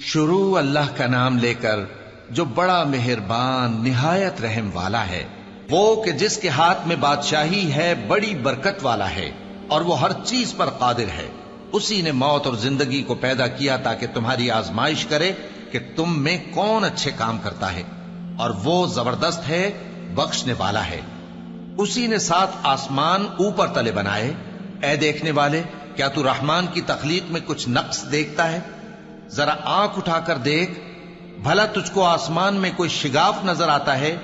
شروع اللہ کا نام لے کر جو بڑا مہربان نہایت رحم والا ہے، وہ کہ جس کے ہاتھ میں بادشاہی ہے، بڑی برکت والا ہے اور وہ ہر چیز پر قادر ہے۔ اسی نے موت اور زندگی کو پیدا کیا تاکہ تمہاری آزمائش کرے کہ تم میں کون اچھے کام کرتا ہے، اور وہ زبردست ہے، بخشنے والا ہے۔ اسی نے 7 آسمان اوپر تلے بنائے۔ اے دیکھنے والے، کیا تو رحمان کی تخلیق میں کچھ نقص دیکھتا ہے؟ ذرا آنکھ اٹھا کر دیکھ، بھلا تجھ کو آسمان میں کوئی شگاف نظر آتا ہے؟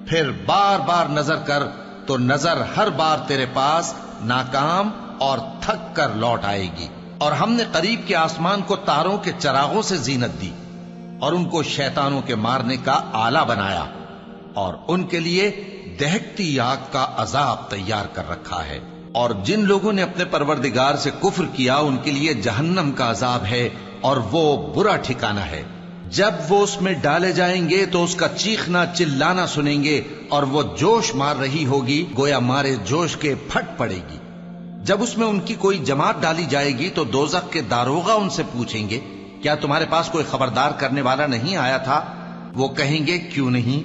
پھر بار بار نظر کر تو نظر ہر بار تیرے پاس ناکام اور تھک کر لوٹ آئے گی۔ اور ہم نے قریب کے آسمان کو تاروں کے چراغوں سے زینت دی اور ان کو شیطانوں کے مارنے کا آلہ بنایا، اور ان کے لیے دہکتی آگ کا عذاب تیار کر رکھا ہے۔ اور جن لوگوں نے اپنے پروردگار سے کفر کیا ان کے لیے جہنم کا عذاب ہے، اور وہ برا ٹھکانہ ہے۔ جب وہ اس میں ڈالے جائیں گے تو اس کا چیخنا چلانا سنیں گے، اور وہ جوش مار رہی ہوگی، گویا مارے جوش کے پھٹ پڑے گی۔ جب اس میں ان کی کوئی جماعت ڈالی جائے گی تو دوزخ کے داروغہ ان سے پوچھیں گے، کیا تمہارے پاس کوئی خبردار کرنے والا نہیں آیا تھا؟ وہ کہیں گے، کیوں نہیں،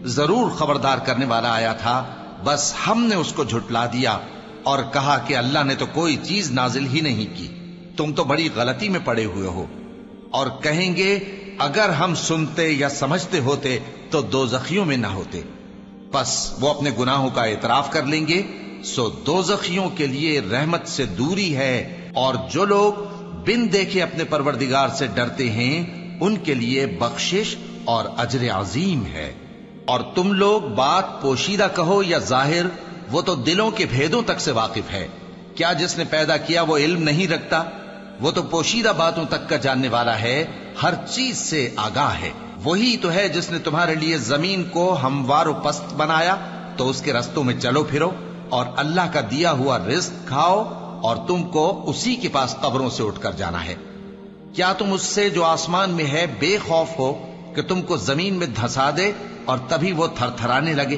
ضرور خبردار کرنے والا آیا تھا، بس ہم نے اس کو جھٹلا دیا اور کہا کہ اللہ نے تو کوئی چیز نازل ہی نہیں کی، تم تو بڑی غلطی میں پڑے ہوئے ہو۔ اور کہیں گے، اگر ہم سنتے یا سمجھتے ہوتے تو دوزخیوں میں نہ ہوتے۔ پس وہ اپنے گناہوں کا اعتراف کر لیں گے، سو دوزخیوں کے لیے رحمت سے دوری ہے، اور جو لوگ بن دیکھے اپنے پروردگار سے ڈرتے ہیں ان کے لیے بخشش اور اجر عظیم ہے۔ اور تم لوگ بات پوشیدہ کہو یا ظاہر، وہ تو دلوں کے بھیدوں تک سے واقف ہے۔ کیا جس نے پیدا کیا وہ علم نہیں رکھتا؟ وہ تو پوشیدہ باتوں تک کا جاننے والا ہے، ہر چیز سے آگاہ ہے۔ وہی تو ہے جس نے تمہارے لیے زمین کو ہموار و پست بنایا تو اس کے رستوں میں چلو پھرو، اور اللہ کا دیا ہوا رزق کھاؤ، اور تم کو اسی کے پاس قبروں سے اٹھ کر جانا ہے۔ کیا تم اس سے جو آسمان میں ہے بے خوف ہو کہ تم کو زمین میں دھسا دے اور تبھی وہ تھر تھرانے لگے؟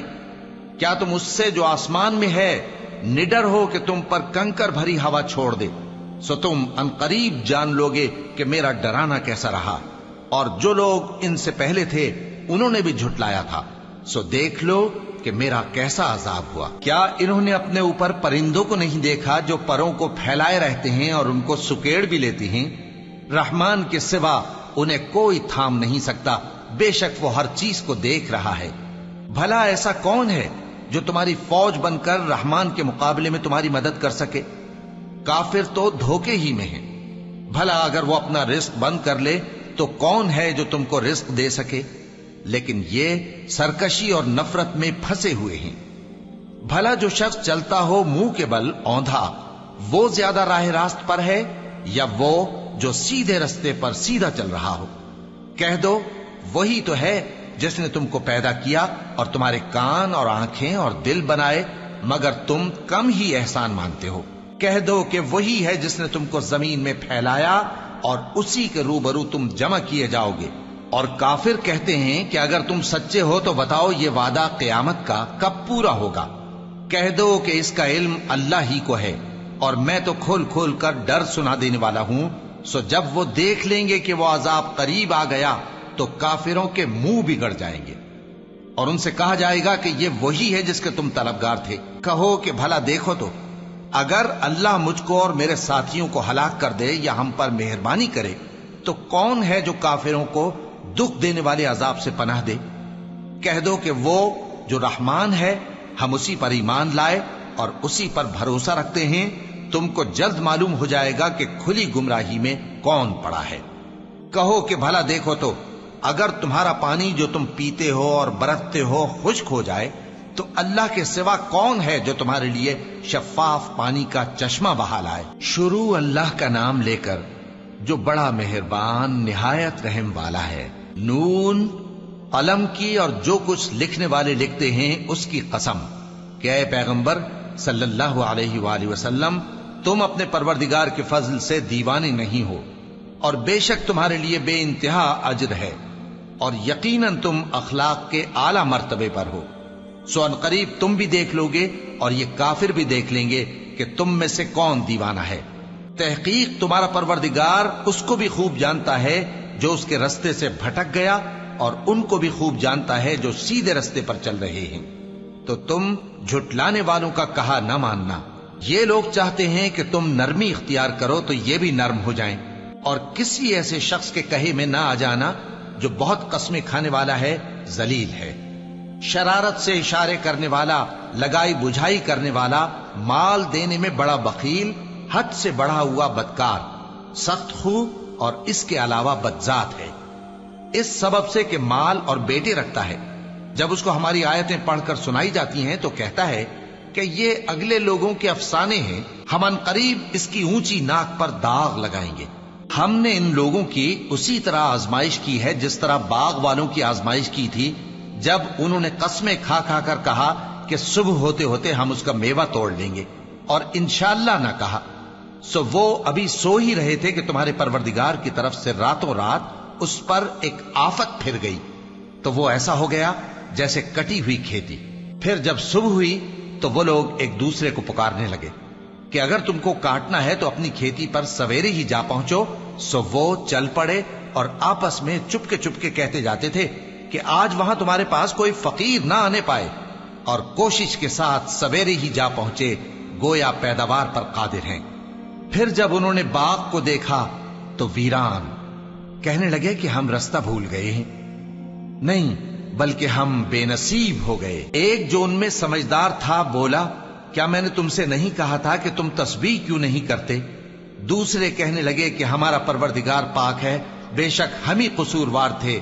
کیا تم اس سے جو آسمان میں ہے نڈر ہو کہ تم پر کنکر بھری ہوا چھوڑ دے؟ سو تم ان قریب جان لوگے کہ میرا ڈرانا کیسا رہا۔ اور جو لوگ ان سے پہلے تھے انہوں نے بھی جھٹلایا تھا، سو دیکھ لو کہ میرا کیسا عذاب ہوا۔ کیا انہوں نے اپنے اوپر پرندوں کو نہیں دیکھا جو پروں کو پھیلائے رہتے ہیں اور ان کو سکیڑ بھی لیتے ہیں؟ رحمان کے سوا انہیں کوئی تھام نہیں سکتا، بے شک وہ ہر چیز کو دیکھ رہا ہے۔ بھلا ایسا کون ہے جو تمہاری فوج بن کر رحمان کے مقابلے میں تمہاری مدد کر سکے؟ کافر تو دھوکے ہی میں ہیں۔ بھلا اگر وہ اپنا رزق بند کر لے تو کون ہے جو تم کو رزق دے سکے؟ لیکن یہ سرکشی اور نفرت میں پھنسے ہوئے ہیں۔ بھلا جو شخص چلتا ہو منہ کے بل اوندھا، وہ زیادہ راہ راست پر ہے یا وہ جو سیدھے رستے پر سیدھا چل رہا ہو؟ کہہ دو، وہی تو ہے جس نے تم کو پیدا کیا اور تمہارے کان اور آنکھیں اور دل بنائے، مگر تم کم ہی احسان مانتے ہو۔ کہہ دو کہ وہی ہے جس نے تم کو زمین میں پھیلایا اور اسی کے روبرو تم جمع کیے جاؤ گے۔ اور کافر کہتے ہیں کہ اگر تم سچے ہو تو بتاؤ یہ وعدہ قیامت کا کب پورا ہوگا؟ کہہ دو کہ اس کا علم اللہ ہی کو ہے، اور میں تو کھول کھول کر ڈر سنا دینے والا ہوں۔ سو جب وہ دیکھ لیں گے کہ وہ عذاب قریب آ گیا تو کافروں کے منہ بگڑ جائیں گے، اور ان سے کہا جائے گا کہ یہ وہی ہے جس کے تم طلبگار تھے۔ کہو کہ بھلا دیکھو تو، اگر اللہ مجھ کو اور میرے ساتھیوں کو ہلاک کر دے یا ہم پر مہربانی کرے تو کون ہے جو کافروں کو دکھ دینے والے عذاب سے پناہ دے؟ کہہ دو کہ وہ جو رحمان ہے، ہم اسی پر ایمان لائے اور اسی پر بھروسہ رکھتے ہیں۔ تم کو جلد معلوم ہو جائے گا کہ کھلی گمراہی میں کون پڑا ہے۔ کہو کہ بھلا دیکھو تو، اگر تمہارا پانی جو تم پیتے ہو اور برتتے ہو خشک ہو جائے تو اللہ کے سوا کون ہے جو تمہارے لیے شفاف پانی کا چشمہ بہا لائے؟ شروع اللہ کا نام لے کر جو بڑا مہربان نہایت رحم والا ہے۔ نون، قلم کی اور جو کچھ لکھنے والے لکھتے ہیں اس کی قسم کہ اے پیغمبر صلی اللہ علیہ وآلہ وسلم، تم اپنے پروردگار کے فضل سے دیوانے نہیں ہو، اور بے شک تمہارے لیے بے انتہا اجر ہے، اور یقیناً تم اخلاق کے اعلی مرتبے پر ہو۔ سو ان قریب تم بھی دیکھ لو گے اور یہ کافر بھی دیکھ لیں گے کہ تم میں سے کون دیوانہ ہے۔ تحقیق تمہارا پروردگار اس کو بھی خوب جانتا ہے جو اس کے رستے سے بھٹک گیا اور ان کو بھی خوب جانتا ہے جو سیدھے رستے پر چل رہے ہیں۔ تو تم جھٹلانے والوں کا کہا نہ ماننا۔ یہ لوگ چاہتے ہیں کہ تم نرمی اختیار کرو تو یہ بھی نرم ہو جائیں، اور کسی ایسے شخص کے کہے میں نہ آ جانا جو بہت قسمیں کھانے والا ہے، ذلیل ہے، شرارت سے اشارے کرنے والا، لگائی بجھائی کرنے والا، مال دینے میں بڑا بخیل، حد سے بڑھا ہوا بدکار، سخت خو اور اس کے علاوہ بدذات ہے۔ اس سبب سے کہ مال اور بیٹے رکھتا ہے، جب اس کو ہماری آیتیں پڑھ کر سنائی جاتی ہیں تو کہتا ہے کہ یہ اگلے لوگوں کے افسانے ہیں، ہم عنقریب اس کی اونچی ناک پر داغ لگائیں گے۔ ہم نے ان لوگوں کی اسی طرح آزمائش کی ہے جس طرح باغ والوں کی آزمائش کی تھی، جب انہوں نے قسمیں کھا کھا کر کہا کہ صبح ہوتے ہوتے ہم اس کا میوہ توڑ لیں گے، اور انشاءاللہ نہ کہا، سو وہ ابھی سو ہی رہے تھے کہ تمہارے پروردگار کی طرف سے راتوں رات اس پر ایک آفت پھر گئی، تو وہ ایسا ہو گیا جیسے کٹی ہوئی کھیتی۔ پھر جب صبح ہوئی تو وہ لوگ ایک دوسرے کو پکارنے لگے کہ اگر تم کو کاٹنا ہے تو اپنی کھیتی پر سویرے ہی جا پہنچو۔ سو وہ چل پڑے اور آپس میں چپکے کہتے جاتے تھے کہ آج وہاں تمہارے پاس کوئی فقیر نہ آنے پائے، اور کوشش کے ساتھ سویرے ہی جا پہنچے، گویا پیداوار پر قادر ہیں۔ پھر جب انہوں نے باغ کو دیکھا تو ویران، کہنے لگے کہ ہم رستہ بھول گئے ہیں، نہیں بلکہ ہم بے نصیب ہو گئے۔ ایک جو ان میں سمجھدار تھا بولا، کیا میں نے تم سے نہیں کہا تھا کہ تم تسبیح کیوں نہیں کرتے؟ دوسرے کہنے لگے کہ ہمارا پروردگار پاک ہے، بے شک ہم ہی قصوروار تھے۔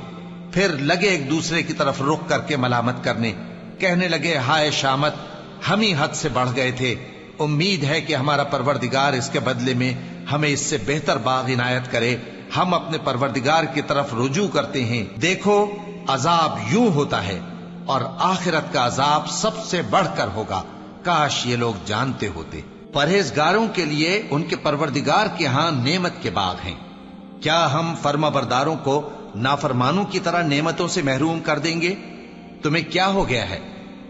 پھر لگے ایک دوسرے کی طرف رخ کر کے ملامت کرنے، کہنے لگے ہائے شامت، ہم ہی حد سے بڑھ گئے تھے، امید ہے کہ ہمارا پروردگار اس کے بدلے میں ہمیں اس سے بہتر باغ عنایت کرے، ہم اپنے پروردگار کی طرف رجوع کرتے ہیں۔ دیکھو عذاب یوں ہوتا ہے، اور آخرت کا عذاب سب سے بڑھ کر ہوگا، کاش یہ لوگ جانتے ہوتے۔ پرہیزگاروں کے لیے ان کے پروردگار کے ہاں نعمت کے باغ ہیں۔ کیا ہم فرما برداروں کو نافرمانوں کی طرح نعمتوں سے محروم کر دیں گے؟ تمہیں کیا ہو گیا ہے؟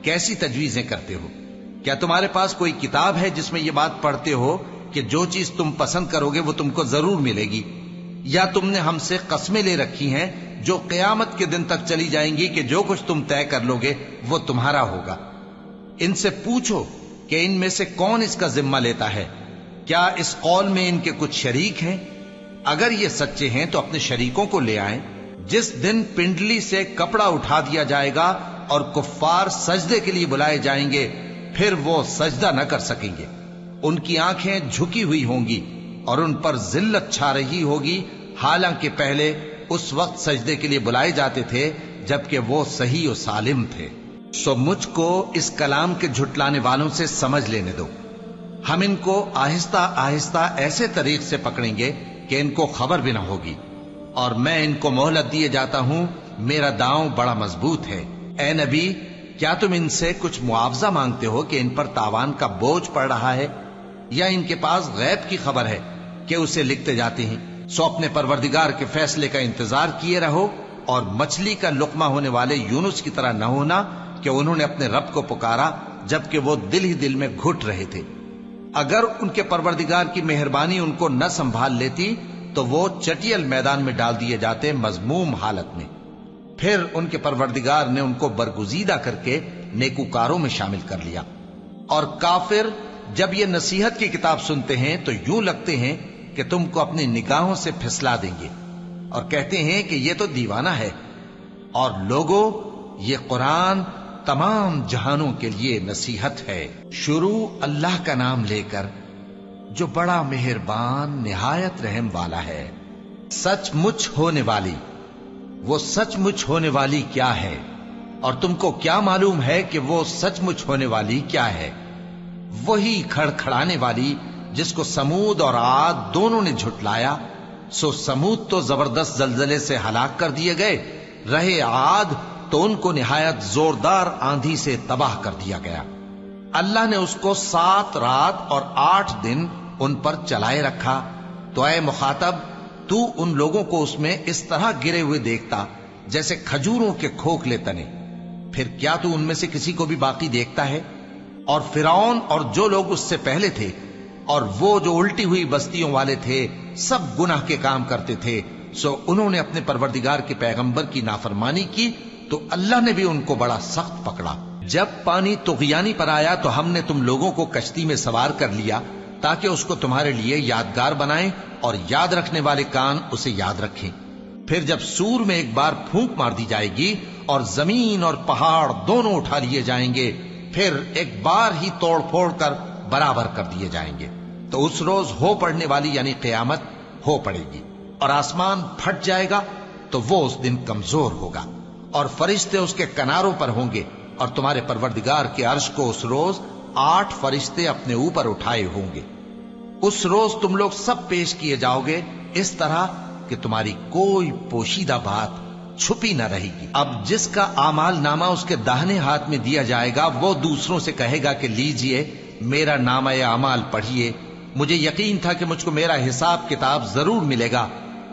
کیسی تجویزیں کرتے ہو؟ کیا تمہارے پاس کوئی کتاب ہے جس میں یہ بات پڑھتے ہو کہ جو چیز تم پسند کرو گے وہ تم کو ضرور ملے گی؟ یا تم نے ہم سے قسمیں لے رکھی ہیں جو قیامت کے دن تک چلی جائیں گی کہ جو کچھ تم طے کر لو گے وہ تمہارا ہوگا؟ ان سے پوچھو کہ ان میں سے کون اس کا ذمہ لیتا ہے؟ کیا اس قول میں ان کے کچھ شریک ہیں؟ اگر یہ سچے ہیں تو اپنے شریکوں کو لے آئیں۔ جس دن پنڈلی سے کپڑا اٹھا دیا جائے گا اور کفار سجدے کے لیے بلائے جائیں گے، پھر وہ سجدہ نہ کر سکیں گے، ان کی آنکھیں جھکی ہوئی ہوں گی اور ان پر ذلت چھا رہی ہوگی، حالانکہ پہلے اس وقت سجدے کے لیے بلائے جاتے تھے جبکہ وہ صحیح و سالم تھے۔ سو مجھ کو اس کلام کے جھٹلانے والوں سے سمجھ لینے دو، ہم ان کو آہستہ آہستہ ایسے طریق سے پکڑیں گے کہ ان کو خبر بھی نہ ہوگی، اور میں ان کو مہلت دیے جاتا ہوں، میرا داؤں بڑا مضبوط ہے۔ اے نبی، کیا تم ان سے کچھ معاوضہ مانگتے ہو کہ ان پر تاوان کا بوجھ پڑ رہا ہے، یا ان کے پاس غیب کی خبر ہے کہ اسے لکھتے جاتے ہیں؟ سو اپنے پروردگار کے فیصلے کا انتظار کیے رہو، اور مچھلی کا لقمہ ہونے والے یونس کی طرح نہ ہونا کہ انہوں نے اپنے رب کو پکارا جبکہ وہ دل ہی دل میں گھٹ رہے تھے۔ اگر ان کے پروردگار کی مہربانی ان کو نہ سنبھال لیتی تو وہ چٹیل میدان میں ڈال دیے جاتے مذموم حالت میں۔ پھر ان کے پروردگار نے ان کو برگزیدہ کر کے نیکوکاروں میں شامل کر لیا۔ اور کافر جب یہ نصیحت کی کتاب سنتے ہیں تو یوں لگتے ہیں کہ تم کو اپنی نگاہوں سے پھسلا دیں گے، اور کہتے ہیں کہ یہ تو دیوانہ ہے۔ اور لوگوں، یہ قرآن تمام جہانوں کے لیے نصیحت ہے۔ شروع اللہ کا نام لے کر جو بڑا مہربان نہایت رحم والا ہے۔ سچ مچ ہونے والی، وہ سچ مچ ہونے والی کیا ہے؟ اور تم کو کیا معلوم ہے کہ وہ سچ مچ ہونے والی کیا ہے؟ وہی کھڑکھڑانے والی جس کو سمود اور عاد دونوں نے جھٹلایا۔ سو سمود تو زبردست زلزلے سے ہلاک کر دیے گئے، رہے عاد تو ان کو نہایت زوردار آندھی سے تباہ کر دیا گیا۔ اللہ نے اس کو 7 رات اور 8 دن ان پر چلائے رکھا، تو اے مخاطب، تو ان لوگوں کو اس میں اس طرح گرے ہوئے دیکھتا جیسے کھجوروں کے کھوکھلے تنے، پھر کیا تو ان میں سے کسی کو بھی باقی دیکھتا ہے؟ اور فرعون اور جو لوگ اس سے پہلے تھے اور وہ جو الٹی ہوئی بستیوں والے تھے، سب گناہ کے کام کرتے تھے، سو انہوں نے اپنے پروردگار کے پیغمبر کی نافرمانی کی تو اللہ نے بھی ان کو بڑا سخت پکڑا۔ جب پانی طغیانی پر آیا تو ہم نے تم لوگوں کو کشتی میں سوار کر لیا تاکہ اس کو تمہارے لیے یادگار بنائیں اور یاد رکھنے والے کان اسے یاد رکھیں۔ پھر جب سور میں ایک بار پھونک مار دی جائے گی اور زمین اور پہاڑ دونوں اٹھا لیے جائیں گے، پھر ایک بار ہی توڑ پھوڑ کر برابر کر دیے جائیں گے، تو اس روز ہو پڑنے والی یعنی قیامت ہو پڑے گی، اور آسمان پھٹ جائے گا تو وہ اس دن کمزور ہوگا، اور فرشتے اس کے کناروں پر ہوں گے، اور تمہارے پروردگار کے عرش کو اس روز 8 فرشتے اپنے اوپر اٹھائے ہوں گے۔ اس روز تم لوگ سب پیش کیے جاؤ گے اس طرح کہ تمہاری کوئی پوشیدہ بات چھپی نہ رہے گی۔ اب جس کا اعمال نامہ اس کے داہنے ہاتھ میں دیا جائے گا وہ دوسروں سے کہے گا کہ لیجئے میرا نامہ اعمال پڑھیے، مجھے یقین تھا کہ مجھ کو میرا حساب کتاب ضرور ملے گا۔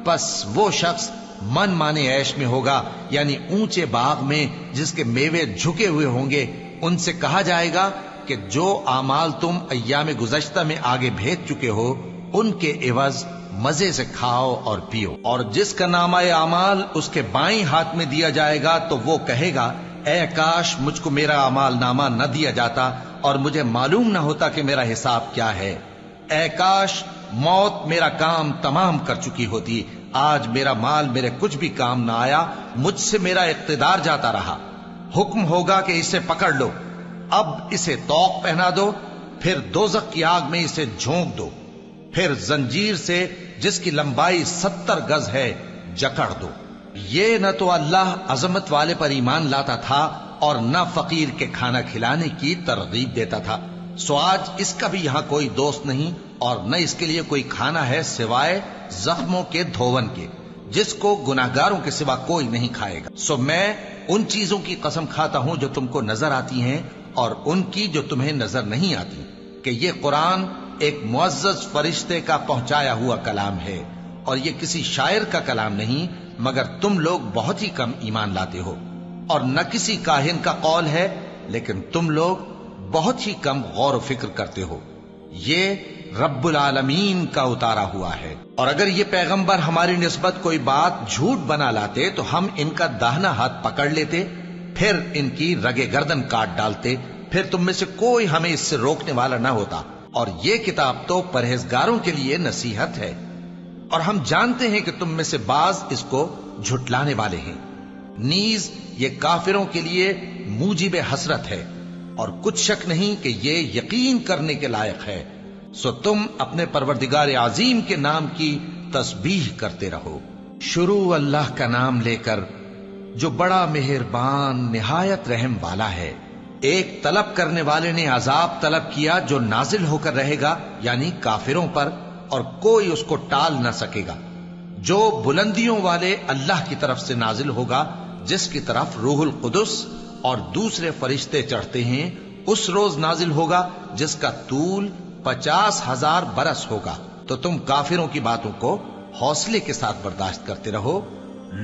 پس وہ شخص من مانے عیش میں ہوگا، یعنی اونچے باغ میں جس کے میوے جھکے ہوئے ہوں گے۔ ان سے کہا جائے گا کہ جو اعمال تم ایام گزشتہ میں آگے بھیج چکے ہو ان کے عوض مزے سے کھاؤ اور پیو۔ اور جس کا نامہ اعمال اس کے بائیں ہاتھ میں دیا جائے گا تو وہ کہے گا اے کاش مجھ کو میرا اعمال نامہ نہ دیا جاتا اور مجھے معلوم نہ ہوتا کہ میرا حساب کیا ہے۔ اے کاش موت میرا کام تمام کر چکی ہوتی، آج میرا مال میرے کچھ بھی کام نہ آیا، مجھ سے میرا اقتدار جاتا رہا۔ حکم ہوگا کہ اسے پکڑ لو، اب اسے طوق پہنا دو، پھر دوزخ کی آگ میں اسے جھونک دو، پھر زنجیر سے جس کی لمبائی 70 گز ہے جکڑ دو۔ یہ نہ تو اللہ عظمت والے پر ایمان لاتا تھا اور نہ فقیر کے کھانا کھلانے کی ترغیب دیتا تھا، سو آج اس کا بھی یہاں کوئی دوست نہیں اور نہ اس کے لیے کوئی کھانا ہے سوائے زخموں کے دھون کے، جس کو گناہگاروں کے سوا کوئی نہیں کھائے گا۔ سو میں ان چیزوں کی قسم کھاتا ہوں جو تم کو نظر آتی ہیں اور ان کی جو تمہیں نظر نہیں آتی، کہ یہ قرآن ایک معزز فرشتے کا پہنچایا ہوا کلام ہے، اور یہ کسی شاعر کا کلام نہیں، مگر تم لوگ بہت ہی کم ایمان لاتے ہو، اور نہ کسی کاہن کا قول ہے، لیکن تم لوگ بہت ہی کم غور و فکر کرتے ہو۔ یہ رب العالمین کا اتارا ہوا ہے، اور اگر یہ پیغمبر ہماری نسبت کوئی بات جھوٹ بنا لاتے تو ہم ان کا داہنا ہاتھ پکڑ لیتے، پھر ان کی رگے گردن کاٹ ڈالتے، پھر تم میں سے کوئی ہمیں اس سے روکنے والا نہ ہوتا۔ اور یہ کتاب تو پرہیزگاروں کے لیے نصیحت ہے، اور ہم جانتے ہیں کہ تم میں سے بعض اس کو جھٹلانے والے ہیں، نیز یہ کافروں کے لیے موجب حسرت ہے، اور کچھ شک نہیں کہ یہ یقین کرنے کے لائق ہے۔ سو تم اپنے پروردگار عظیم کے نام کی تسبیح کرتے رہو۔ شروع اللہ کا نام لے کر جو بڑا مہربان نہایت رحم والا ہے۔ ایک طلب کرنے والے نے عذاب طلب کیا جو نازل ہو کر رہے گا، یعنی کافروں پر، اور کوئی اس کو ٹال نہ سکے گا، جو بلندیوں والے اللہ کی طرف سے نازل ہوگا، جس کی طرف روح القدس اور دوسرے فرشتے چڑھتے ہیں، اس روز نازل ہوگا جس کا طول 50,000 برس ہوگا۔ تو تم کافروں کی باتوں کو حوصلے کے ساتھ برداشت کرتے رہو۔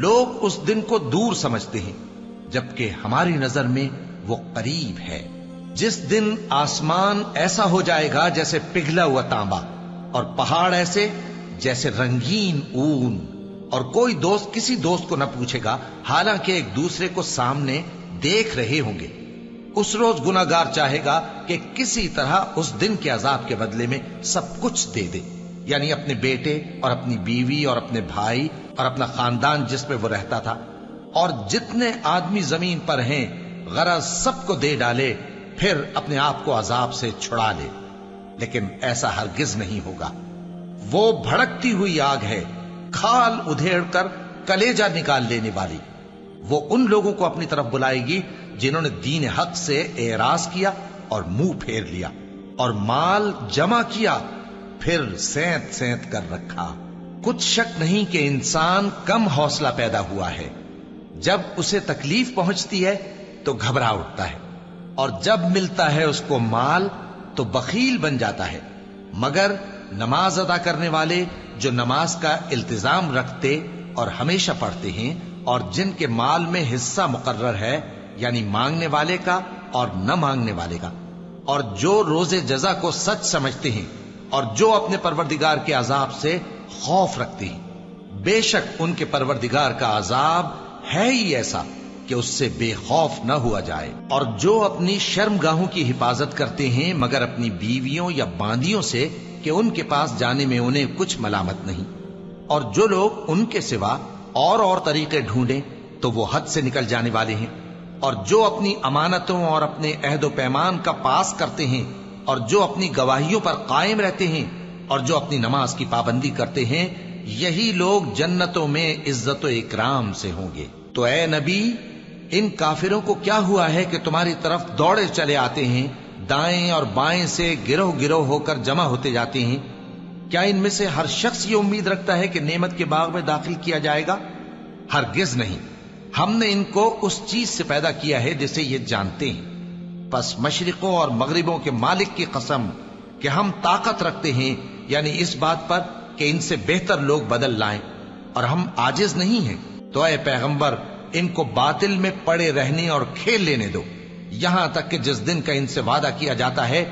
لوگ اس دن کو دور سمجھتے ہیں، جبکہ ہماری نظر میں وہ قریب ہے۔ جس دن آسمان ایسا ہو جائے گا جیسے پگھلا ہوا تانبا، اور پہاڑ ایسے جیسے رنگین اون، اور کوئی دوست کسی دوست کو نہ پوچھے گا، حالانکہ ایک دوسرے کو سامنے دیکھ رہے ہوں گے۔ اس روز گناہگار چاہے گا کہ کسی طرح اس دن کے عذاب کے بدلے میں سب کچھ دے دے، یعنی اپنے بیٹے اور اپنی بیوی اور اپنے بھائی اور اپنا خاندان جس میں وہ رہتا تھا، اور جتنے آدمی زمین پر ہیں غرض سب کو دے ڈالے، پھر اپنے آپ کو عذاب سے چھڑا لے۔ لیکن ایسا ہرگز نہیں ہوگا۔ وہ بھڑکتی ہوئی آگ ہے، کھال ادھیڑ کر کلیجہ نکال لینے والی۔ وہ ان لوگوں کو اپنی طرف بلائے گی جنہوں نے دین حق سے اعراض کیا اور منہ پھیر لیا، اور مال جمع کیا پھر سینت سینت کر رکھا۔ کچھ شک نہیں کہ انسان کم حوصلہ پیدا ہوا ہے، جب اسے تکلیف پہنچتی ہے تو گھبرا اٹھتا ہے، اور جب ملتا ہے اس کو مال تو بخیل بن جاتا ہے، مگر نماز ادا کرنے والے جو نماز کا التزام رکھتے اور ہمیشہ پڑھتے ہیں، اور جن کے مال میں حصہ مقرر ہے، یعنی مانگنے والے کا اور نہ مانگنے والے کا، اور جو روز جزا کو سچ سمجھتے ہیں، اور جو اپنے پروردگار کے عذاب سے خوف رکھتے ہیں، بے شک ان کے پروردگار کا عذاب ہے ہی ایسا کہ اس سے بے خوف نہ ہوا جائے۔ اور جو اپنی شرمگاہوں کی حفاظت کرتے ہیں مگر اپنی بیویوں یا باندیوں سے کہ ان کے پاس جانے میں انہیں کچھ ملامت نہیں، اور جو لوگ ان کے سوا اور طریقے ڈھونڈیں تو وہ حد سے نکل جانے والے ہیں، اور جو اپنی امانتوں اور اپنے عہد و پیمان کا پاس کرتے ہیں، اور جو اپنی گواہیوں پر قائم رہتے ہیں، اور جو اپنی نماز کی پابندی کرتے ہیں، یہی لوگ جنتوں میں عزت و اکرام سے ہوں گے۔ تو اے نبی، ان کافروں کو کیا ہوا ہے کہ تمہاری طرف دوڑے چلے آتے ہیں، دائیں اور بائیں سے گروہ گروہ ہو کر جمع ہوتے جاتے ہیں؟ کیا ان میں سے ہر شخص یہ امید رکھتا ہے کہ نعمت کے باغ میں داخل کیا جائے گا؟ ہرگز نہیں۔ ہم نے ان کو اس چیز سے پیدا کیا ہے جسے یہ جانتے ہیں، پس مشرقوں اور مغربوں کے مالک کی قسم کہ ہم طاقت رکھتے ہیں، یعنی اس بات پر کہ ان سے بہتر لوگ بدل لائیں، اور ہم عاجز نہیں ہیں۔ تو اے پیغمبر، ان کو باطل میں پڑے رہنے اور کھیل لینے دو، یہاں تک کہ جس دن کا ان سے وعدہ کیا جاتا ہے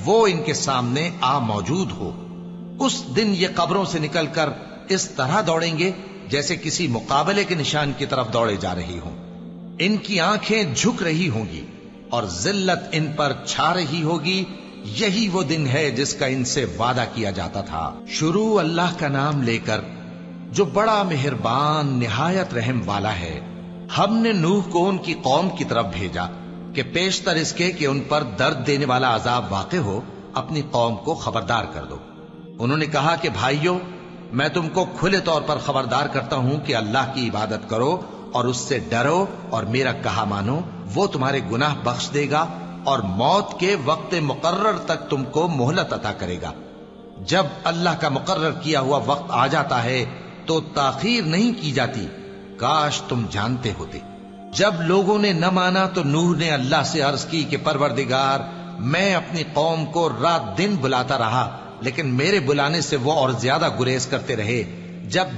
وہ ان کے سامنے آ موجود ہو۔ اس دن یہ قبروں سے نکل کر اس طرح دوڑیں گے جیسے کسی مقابلے کے نشان کی طرف دوڑے جا رہی ہوں۔ ان کی آنکھیں جھک رہی ہوں گی اور ذلت ان پر چھا رہی ہوگی۔ یہی وہ دن ہے جس کا ان سے وعدہ کیا جاتا تھا۔ شروع اللہ کا نام لے کر جو بڑا مہربان نہایت رحم والا ہے۔ ہم نے نوح کو ان کی قوم کی طرف بھیجا کہ پیشتر اس کے کہ ان پر درد دینے والا عذاب واقع ہو، اپنی قوم کو خبردار کر دو۔ انہوں نے کہا کہ بھائیو، میں تم کو کھلے طور پر خبردار کرتا ہوں کہ اللہ کی عبادت کرو اور اس سے ڈرو اور میرا کہا مانو، وہ تمہارے گناہ بخش دے گا اور موت کے وقت مقرر تک تم کو مہلت عطا کرے گا۔ جب اللہ کا مقرر کیا ہوا وقت آ جاتا ہے تو تاخیر نہیں کی جاتی، کاش تم جانتے ہوتے۔ جب لوگوں نے نہ مانا تو نوح نے اللہ سے عرض کی کہ پروردگار، میں اپنی قوم کو رات دن بلاتا رہا، لیکن میرے بلانے سے وہ اور زیادہ گریز کرتے رہے۔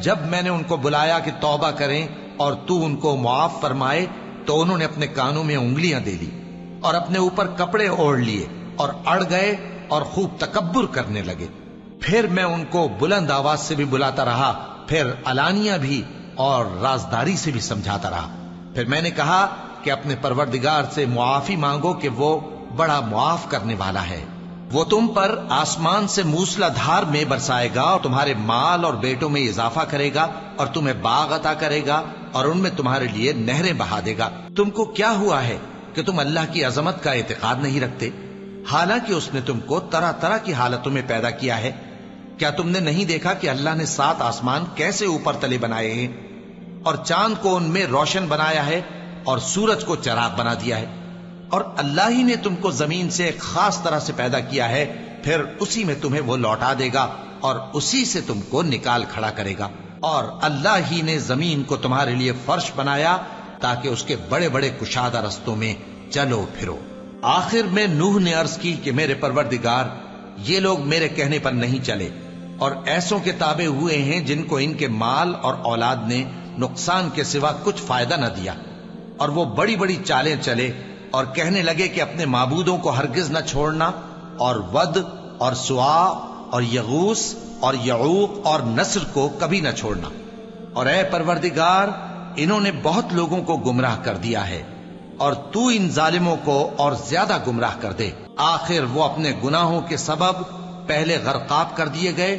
جب میں نے ان کو بلایا کہ توبہ کریں اور تو ان کو معاف فرمائے تو انہوں نے اپنے کانوں میں انگلیاں دے لی اور اپنے اوپر کپڑے اوڑھ لیے اور اڑ گئے اور خوب تکبر کرنے لگے۔ پھر میں ان کو بلند آواز سے بھی بلاتا رہا، پھر علانیہ بھی اور رازداری سے بھی سمجھاتا رہا۔ پھر میں نے کہا کہ اپنے پروردگار سے معافی مانگو کہ وہ بڑا معاف کرنے والا ہے۔ وہ تم پر آسمان سے موسلا دھار میں برسائے گا اور تمہارے مال اور بیٹوں میں اضافہ کرے گا اور تمہیں باغ عطا کرے گا اور ان میں تمہارے لیے نہریں بہا دے گا۔ تم کو کیا ہوا ہے کہ تم اللہ کی عظمت کا اعتقاد نہیں رکھتے، حالانکہ اس نے تم کو طرح طرح کی حالتوں میں پیدا کیا ہے؟ کیا تم نے نہیں دیکھا کہ اللہ نے 7 آسمان کیسے اوپر تلے بنائے ہیں اور چاند کو ان میں روشن بنایا ہے اور سورج کو چراغ بنا دیا ہے؟ اور اللہ ہی نے تم کو زمین سے ایک خاص طرح سے پیدا کیا ہے، پھر اسی میں تمہیں وہ لوٹا دے گا اور اسی سے تم کو نکال کھڑا کرے گا۔ اور اللہ ہی نے زمین کو تمہارے لیے فرش بنایا تاکہ اس کے بڑے بڑے کشادہ رستوں میں چلو پھرو۔ آخر میں نوح نے عرض کی کہ میرے پروردگار، یہ لوگ میرے کہنے پر نہیں چلے اور ایسوں کے تابع ہوئے ہیں جن کو ان کے مال اور اولاد نے نقصان کے سوا کچھ فائدہ نہ دیا، اور وہ بڑی بڑی چالیں چلے اور کہنے لگے کہ اپنے معبودوں کو ہرگز نہ چھوڑنا، اور ود اور سوا اور یغوث اور یعوق اور نصر کو کبھی نہ چھوڑنا۔ اور اے پروردگار، انہوں نے بہت لوگوں کو گمراہ کر دیا ہے، اور تو ان ظالموں کو اور زیادہ گمراہ کر دے۔ آخر وہ اپنے گناہوں کے سبب پہلے غرقاب کر دیے گئے،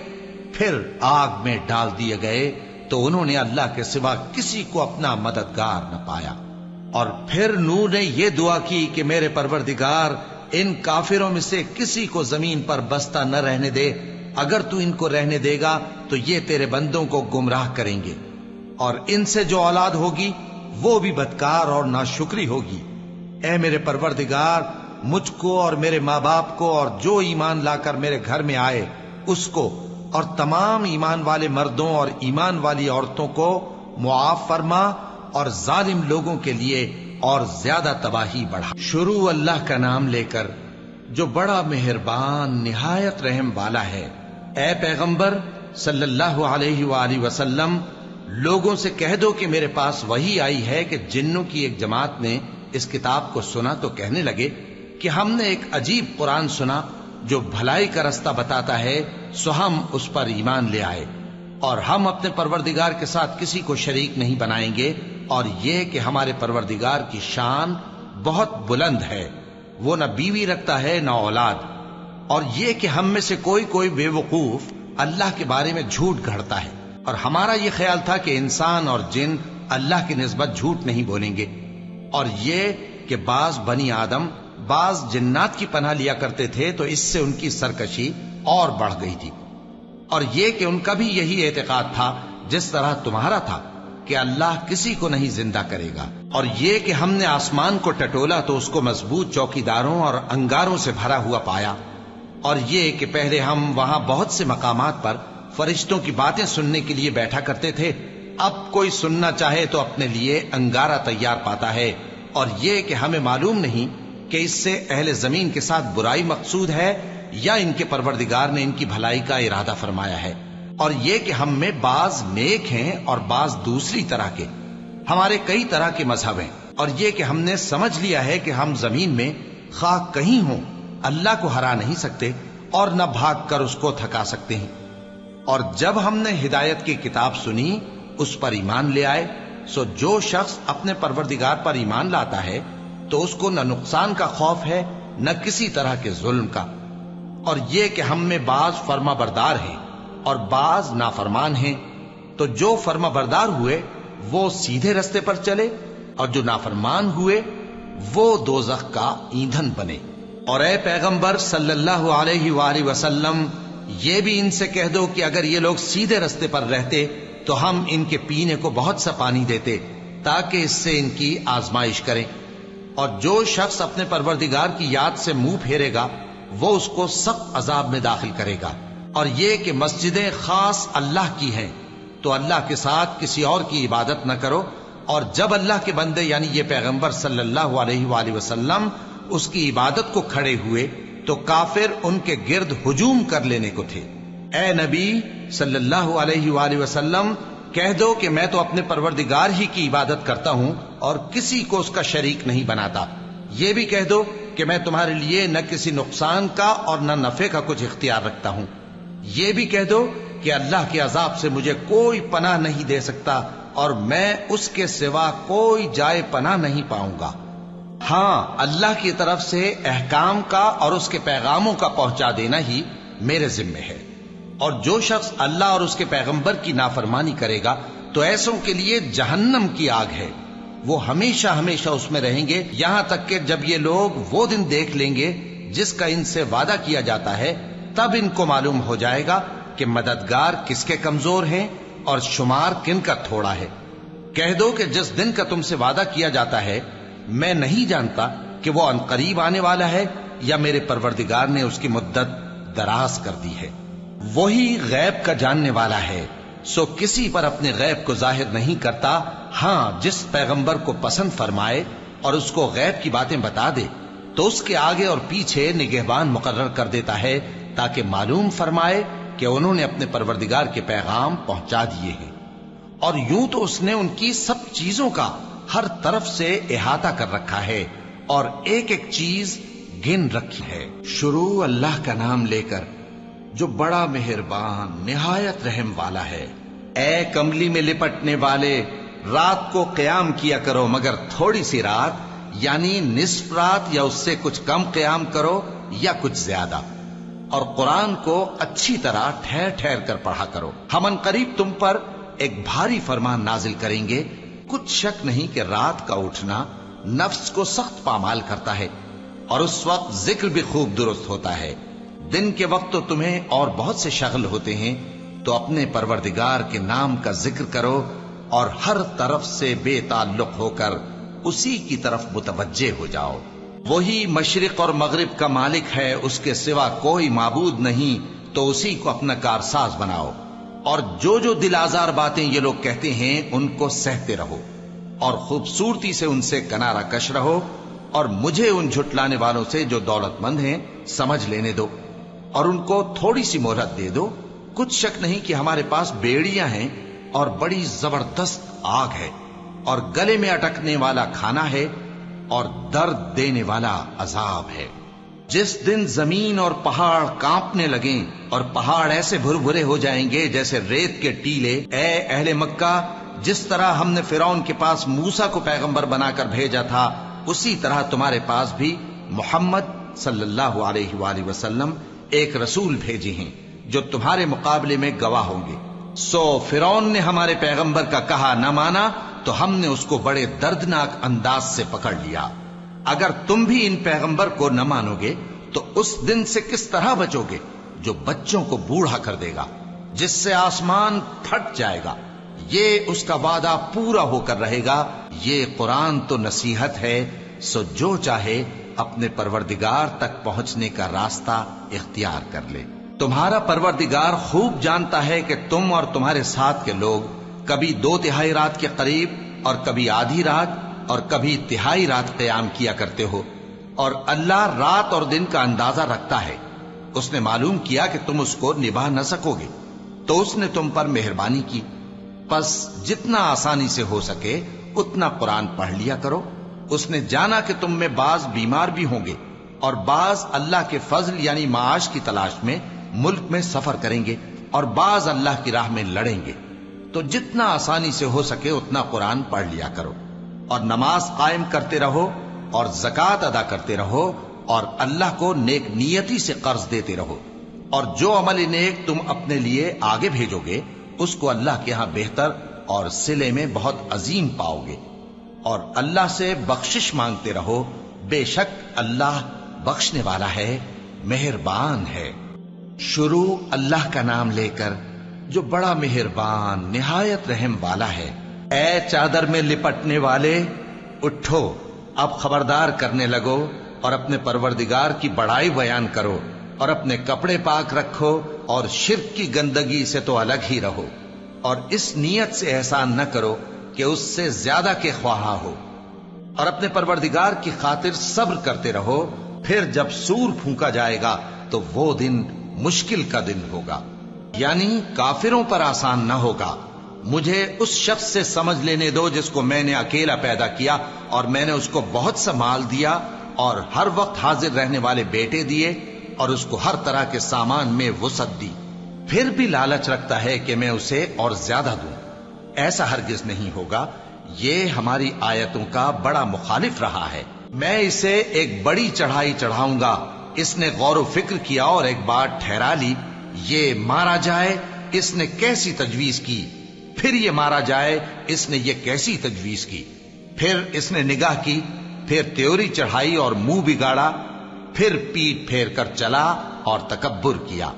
پھر آگ میں ڈال دیے گئے، تو انہوں نے اللہ کے سوا کسی کو اپنا مددگار نہ پایا۔ اور پھر نوح نے یہ دعا کی کہ میرے پروردگار، ان کافروں میں سے کسی کو زمین پر بستہ نہ رہنے دے، اگر تو ان کو رہنے دے گا تو یہ تیرے بندوں کو گمراہ کریں گے، اور ان سے جو اولاد ہوگی وہ بھی بدکار اور ناشکری ہوگی۔ اے میرے پروردگار، مجھ کو اور میرے ماں باپ کو اور جو ایمان لا کر میرے گھر میں آئے اس کو اور تمام ایمان والے مردوں اور ایمان والی عورتوں کو معاف فرما، اور ظالم لوگوں کے لیے اور زیادہ تباہی بڑھا۔ شروع اللہ کا نام لے کر جو بڑا مہربان نہایت رحم والا ہے۔ اے پیغمبر صلی اللہ علیہ وآلہ وسلم، لوگوں سے کہہ دو کہ میرے پاس وحی آئی ہے کہ جنوں کی ایک جماعت نے اس کتاب کو سنا تو کہنے لگے کہ ہم نے ایک عجیب قرآن سنا جو بھلائی کا رستہ بتاتا ہے، سو ہم اس پر ایمان لے آئے۔ اور ہم اپنے پروردگار کے ساتھ کسی کو شریک نہیں بنائیں گے، اور یہ کہ ہمارے پروردگار کی شان بہت بلند ہے، وہ نہ بیوی رکھتا ہے نہ اولاد، اور یہ کہ ہم میں سے کوئی بے وقوف اللہ کے بارے میں جھوٹ گھڑتا ہے، اور ہمارا یہ خیال تھا کہ انسان اور جن اللہ کی نسبت جھوٹ نہیں بولیں گے، اور یہ کہ بعض بنی آدم بعض جنات کی پناہ لیا کرتے تھے تو اس سے ان کی سرکشی اور بڑھ گئی تھی، اور یہ کہ ان کا بھی یہی اعتقاد تھا جس طرح تمہارا تھا کہ اللہ کسی کو نہیں زندہ کرے گا، اور یہ کہ ہم نے آسمان کو ٹٹولا تو اس کو مضبوط چوکیداروں اور انگاروں سے بھرا ہوا پایا، اور یہ کہ پہلے ہم وہاں بہت سے مقامات پر فرشتوں کی باتیں سننے کے لیے بیٹھا کرتے تھے، اب کوئی سننا چاہے تو اپنے لیے انگارہ تیار پاتا ہے، اور یہ کہ ہمیں معلوم نہیں کہ اس سے اہل زمین کے ساتھ برائی مقصود ہے یا ان کے پروردگار نے ان کی بھلائی کا ارادہ فرمایا ہے، اور یہ کہ ہم میں بعض نیک ہیں اور بعض دوسری طرح کے، ہمارے کئی طرح کے مذہب ہیں، اور یہ کہ ہم نے سمجھ لیا ہے کہ ہم زمین میں خواہ کہیں ہوں اللہ کو ہرا نہیں سکتے اور نہ بھاگ کر اس کو تھکا سکتے ہیں، اور جب ہم نے ہدایت کی کتاب سنی اس پر ایمان لے آئے، سو جو شخص اپنے پروردگار پر ایمان لاتا ہے تو اس کو نہ نقصان کا خوف ہے نہ کسی طرح کے ظلم کا، اور یہ کہ ہم میں بعض فرما بردار ہیں اور بعض نافرمان ہیں، تو جو فرما بردار ہوئے وہ سیدھے رستے پر چلے، اور جو نافرمان ہوئے وہ دوزخ کا ایندھن بنے۔ اور اے پیغمبر صلی اللہ علیہ وآلہ وسلم، یہ بھی ان سے کہہ دو کہ اگر یہ لوگ سیدھے رستے پر رہتے تو ہم ان کے پینے کو بہت سا پانی دیتے تاکہ اس سے ان کی آزمائش کریں، اور جو شخص اپنے پروردگار کی یاد سے منہ پھیرے گا وہ اس کو سخت عذاب میں داخل کرے گا، اور یہ کہ مسجدیں خاص اللہ کی ہیں تو اللہ کے ساتھ کسی اور کی عبادت نہ کرو، اور جب اللہ کے بندے یعنی یہ پیغمبر صلی اللہ علیہ وآلہ وسلم اس کی عبادت کو کھڑے ہوئے تو کافر ان کے گرد ہجوم کر لینے کو تھے۔ اے نبی صلی اللہ علیہ وآلہ وسلم، کہہ دو کہ میں تو اپنے پروردگار ہی کی عبادت کرتا ہوں اور کسی کو اس کا شریک نہیں بناتا، یہ بھی کہہ دو کہ میں تمہارے لیے نہ کسی نقصان کا اور نہ نفع کا کچھ اختیار رکھتا ہوں، یہ بھی کہہ دو کہ اللہ کے عذاب سے مجھے کوئی پناہ نہیں دے سکتا اور میں اس کے سوا کوئی جائے پناہ نہیں پاؤں گا، ہاں اللہ کی طرف سے احکام کا اور اس کے پیغاموں کا پہنچا دینا ہی میرے ذمہ ہے، اور جو شخص اللہ اور اس کے پیغمبر کی نافرمانی کرے گا تو ایسوں کے لیے جہنم کی آگ ہے، وہ ہمیشہ ہمیشہ اس میں رہیں گے، یہاں تک کہ جب یہ لوگ وہ دن دیکھ لیں گے جس کا ان سے وعدہ کیا جاتا ہے، تب ان کو معلوم ہو جائے گا کہ مددگار کس کے کمزور ہیں اور شمار کن کا تھوڑا ہے۔ کہہ دو کہ جس دن کا تم سے وعدہ کیا جاتا ہے میں نہیں جانتا کہ وہ عنقریب آنے والا ہے یا میرے پروردگار نے اس کی مدت دراز کر دی ہے، وہی غیب کا جاننے والا ہے، سو کسی پر اپنے غیب کو ظاہر نہیں کرتا، ہاں جس پیغمبر کو پسند فرمائے اور اس کو غیب کی باتیں بتا دے تو اس کے آگے اور پیچھے نگہبان مقرر کر دیتا ہے تاکہ معلوم فرمائے کہ انہوں نے اپنے پروردگار کے پیغام پہنچا دیے ہیں، اور یوں تو اس نے ان کی سب چیزوں کا ہر طرف سے احاطہ کر رکھا ہے اور ایک ایک چیز گن رکھی ہے۔ شروع اللہ کا نام لے کر جو بڑا مہربان نہایت رحم والا ہے۔ اے کملی میں لپٹنے والے، رات کو قیام کیا کرو مگر تھوڑی سی رات، یعنی نصف رات یا اس سے کچھ کم قیام کرو یا کچھ زیادہ، اور قرآن کو اچھی طرح ٹھہر ٹھہر کر پڑھا کرو، ہم ان قریب تم پر ایک بھاری فرمان نازل کریں گے۔ کچھ شک نہیں کہ رات کا اٹھنا نفس کو سخت پامال کرتا ہے اور اس وقت ذکر بھی خوب درست ہوتا ہے، دن کے وقت تو تمہیں اور بہت سے شغل ہوتے ہیں، تو اپنے پروردگار کے نام کا ذکر کرو اور ہر طرف سے بے تعلق ہو کر اسی کی طرف متوجہ ہو جاؤ۔ وہی مشرق اور مغرب کا مالک ہے، اس کے سوا کوئی معبود نہیں، تو اسی کو اپنا کارساز بناؤ، اور جو جو دل آزار باتیں یہ لوگ کہتے ہیں ان کو سہتے رہو اور خوبصورتی سے ان سے کنارہ کش رہو، اور مجھے ان جھٹلانے والوں سے جو دولت مند ہیں سمجھ لینے دو اور ان کو تھوڑی سی مہلت دے دو۔ کچھ شک نہیں کہ ہمارے پاس بیڑیاں ہیں اور بڑی زبردست آگ ہے، اور گلے میں اٹکنے والا کھانا ہے اور درد دینے والا عذاب ہے۔ جس دن زمین اور پہاڑ کانپنے لگیں اور پہاڑ ایسے بھربھرے ہو جائیں گے جیسے ریت کے ٹیلے، اے اہل مکہ، جس طرح ہم نے فرعون کے پاس موسیٰ کو پیغمبر بنا کر بھیجا تھا، اسی طرح تمہارے پاس بھی محمد صلی اللہ علیہ وآلہ وسلم ایک رسول بھیجے ہیں جو تمہارے مقابلے میں گواہ ہوں گے۔ سو فرعون نے ہمارے پیغمبر کا کہا نہ مانا تو ہم نے اس کو بڑے دردناک انداز سے پکڑ لیا۔ اگر تم بھی ان پیغمبر کو نہ مانو گے تو اس دن سے کس طرح بچو گے جو بچوں کو بوڑھا کر دے گا، جس سے آسمان پھٹ جائے گا۔ یہ اس کا وعدہ پورا ہو کر رہے گا۔ یہ قرآن تو نصیحت ہے، سو جو چاہے اپنے پروردگار تک پہنچنے کا راستہ اختیار کر لے۔ تمہارا پروردگار خوب جانتا ہے کہ تم اور تمہارے ساتھ کے لوگ کبھی 2/3 رات کے قریب اور کبھی آدھی رات اور کبھی تہائی رات قیام کیا کرتے ہو، اور اللہ رات اور دن کا اندازہ رکھتا ہے۔ اس نے معلوم کیا کہ تم اس کو نبھا نہ سکو گے تو اس نے تم پر مہربانی کی، پس جتنا آسانی سے ہو سکے اتنا قرآن پڑھ لیا کرو۔ اس نے جانا کہ تم میں بعض بیمار بھی ہوں گے اور بعض اللہ کے فضل یعنی معاش کی تلاش میں ملک میں سفر کریں گے اور بعض اللہ کی راہ میں لڑیں گے، تو جتنا آسانی سے ہو سکے اتنا قرآن پڑھ لیا کرو، اور نماز قائم کرتے رہو اور زکوٰۃ ادا کرتے رہو اور اللہ کو نیک نیتی سے قرض دیتے رہو، اور جو عمل نیک تم اپنے لیے آگے بھیجو گے اس کو اللہ کے ہاں بہتر اور صلے میں بہت عظیم پاؤ گے، اور اللہ سے بخشش مانگتے رہو، بے شک اللہ بخشنے والا ہے، مہربان ہے۔ شروع اللہ کا نام لے کر جو بڑا مہربان نہایت رحم والا ہے۔ اے چادر میں لپٹنے والے، اٹھو، اب خبردار کرنے لگو اور اپنے پروردگار کی بڑائی بیان کرو، اور اپنے کپڑے پاک رکھو اور شرک کی گندگی سے تو الگ ہی رہو، اور اس نیت سے احسان نہ کرو کہ اس سے زیادہ کے خواہاں ہو، اور اپنے پروردگار کی خاطر صبر کرتے رہو۔ پھر جب سور پھونکا جائے گا تو وہ دن مشکل کا دن ہوگا، یعنی کافروں پر آسان نہ ہوگا۔ مجھے اس شخص سے سمجھ لینے دو جس کو میں نے اکیلا پیدا کیا اور میں نے اس کو بہت سا مال دیا اور ہر وقت حاضر رہنے والے بیٹے دیے اور اس کو ہر طرح کے سامان میں وسعت دی، پھر بھی لالچ رکھتا ہے کہ میں اسے اور زیادہ دوں۔ ایسا ہرگز نہیں ہوگا، یہ ہماری آیتوں کا بڑا مخالف رہا ہے۔ میں اسے ایک بڑی چڑھائی چڑھاؤں گا۔ اس نے غور و فکر کیا اور ایک بات ٹھہرا لی، یہ مارا جائے، اس نے کیسی تجویز کی، پھر یہ مارا جائے، اس نے یہ کیسی تجویز کی، پھر اس نے نگاہ کی، پھر تیوری چڑھائی اور منہ بگاڑا، پھر پیٹ پھیر کر چلا اور تکبر کیا،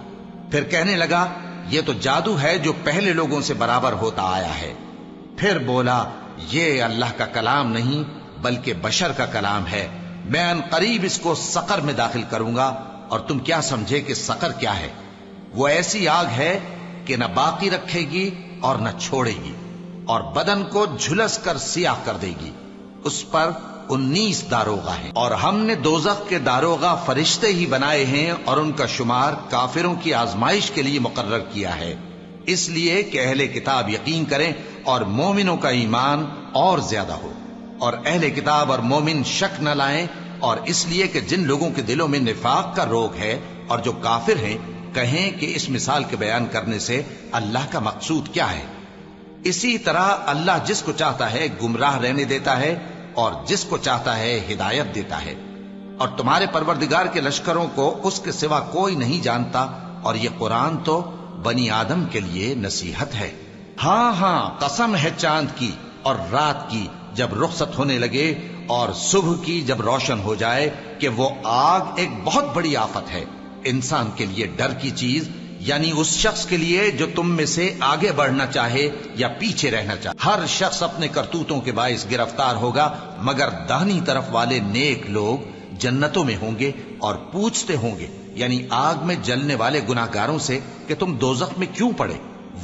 پھر کہنے لگا یہ تو جادو ہے جو پہلے لوگوں سے برابر ہوتا آیا ہے، پھر بولا یہ اللہ کا کلام نہیں بلکہ بشر کا کلام ہے، میں ان قریب اس کو سقر میں داخل کروں گا، اور تم کیا سمجھے کہ سقر کیا ہے؟ وہ ایسی آگ ہے کہ نہ باقی رکھے گی اور نہ چھوڑے گی، اور بدن کو جھلس کر سیاہ کر دے گی۔ اس پر 19 داروغہ ہیں، اور ہم نے دوزخ کے داروغہ فرشتے ہی بنائے ہیں، اور ان کا شمار کافروں کی آزمائش کے لیے مقرر کیا ہے، اس لیے کہ اہل کتاب یقین کریں اور مومنوں کا ایمان اور زیادہ ہو، اور اہل کتاب اور مومن شک نہ لائیں، اور اس لیے کہ جن لوگوں کے دلوں میں نفاق کا روگ ہے اور جو کافر ہیں کہیں کہ اس مثال کے بیان کرنے سے اللہ کا مقصود کیا ہے۔ اسی طرح اللہ جس کو چاہتا ہے گمراہ رہنے دیتا ہے اور جس کو چاہتا ہے ہدایت دیتا ہے، اور تمہارے پروردگار کے لشکروں کو اس کے سوا کوئی نہیں جانتا، اور یہ قرآن تو بنی آدم کے لیے نصیحت ہے۔ ہاں ہاں، قسم ہے چاند کی اور رات کی جب رخصت ہونے لگے اور صبح کی جب روشن ہو جائے کہ وہ آگ ایک بہت بڑی آفت ہے، انسان کے لیے ڈر کی چیز، یعنی اس شخص کے لیے جو تم میں سے آگے بڑھنا چاہے یا پیچھے رہنا چاہے۔ ہر شخص اپنے کرتوتوں کے باعث گرفتار ہوگا، مگر داہنی طرف والے نیک لوگ جنتوں میں ہوں گے اور پوچھتے ہوں گے، یعنی آگ میں جلنے والے گناہگاروں سے کہ تم دوزخ میں کیوں پڑے؟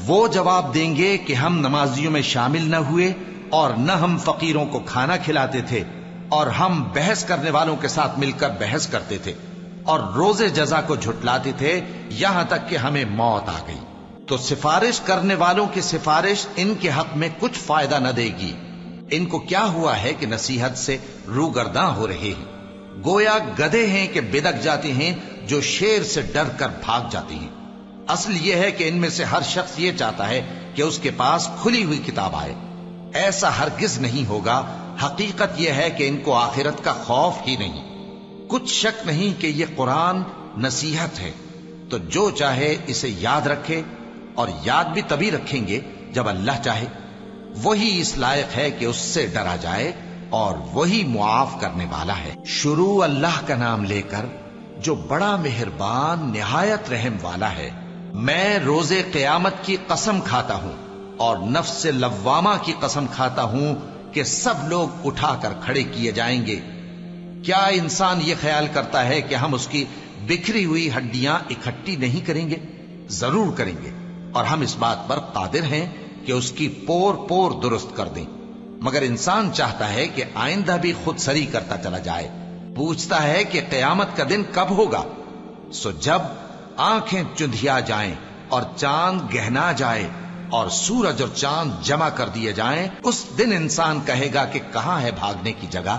وہ جواب دیں گے کہ ہم نمازیوں میں شامل نہ ہوئے اور نہ ہم فقیروں کو کھانا کھلاتے تھے، اور ہم بحث کرنے والوں کے ساتھ مل کر بحث کرتے تھے اور روز جزا کو جھٹلاتے تھے یہاں تک کہ ہمیں موت آ گئی۔ تو سفارش کرنے والوں کی سفارش ان کے حق میں کچھ فائدہ نہ دے گی۔ ان کو کیا ہوا ہے کہ نصیحت سے روگرداں ہو رہے ہیں؟ گویا گدھے ہیں کہ بدک جاتے ہیں جو شیر سے ڈر کر بھاگ جاتے ہیں۔ اصل یہ ہے کہ ان میں سے ہر شخص یہ چاہتا ہے کہ اس کے پاس کھلی ہوئی کتاب آئے۔ ایسا ہرگز نہیں ہوگا۔ حقیقت یہ ہے کہ ان کو آخرت کا خوف ہی نہیں۔ کچھ شک نہیں کہ یہ قرآن نصیحت ہے، تو جو چاہے اسے یاد رکھے، اور یاد بھی تبھی رکھیں گے جب اللہ چاہے۔ وہی اس لائق ہے کہ اس سے ڈرا جائے، اور وہی معاف کرنے والا ہے۔ شروع اللہ کا نام لے کر جو بڑا مہربان نہایت رحم والا ہے۔ میں روز قیامت کی قسم کھاتا ہوں اور نفس لوامہ کی قسم کھاتا ہوں کہ سب لوگ اٹھا کر کھڑے کیے جائیں گے۔ کیا انسان یہ خیال کرتا ہے کہ ہم اس کی بکھری ہوئی ہڈیاں اکٹھی نہیں کریں گے؟ ضرور کریں گے، اور ہم اس بات پر قادر ہیں کہ اس کی پور پور درست کر دیں۔ مگر انسان چاہتا ہے کہ آئندہ بھی خود سری کرتا چلا جائے، پوچھتا ہے کہ قیامت کا دن کب ہوگا۔ سو جب آنکھیں چندھیا جائیں اور چاند گہنا جائے اور سورج اور چاند جمع کر دیے جائیں، اس دن انسان کہے گا کہ کہاں ہے بھاگنے کی جگہ؟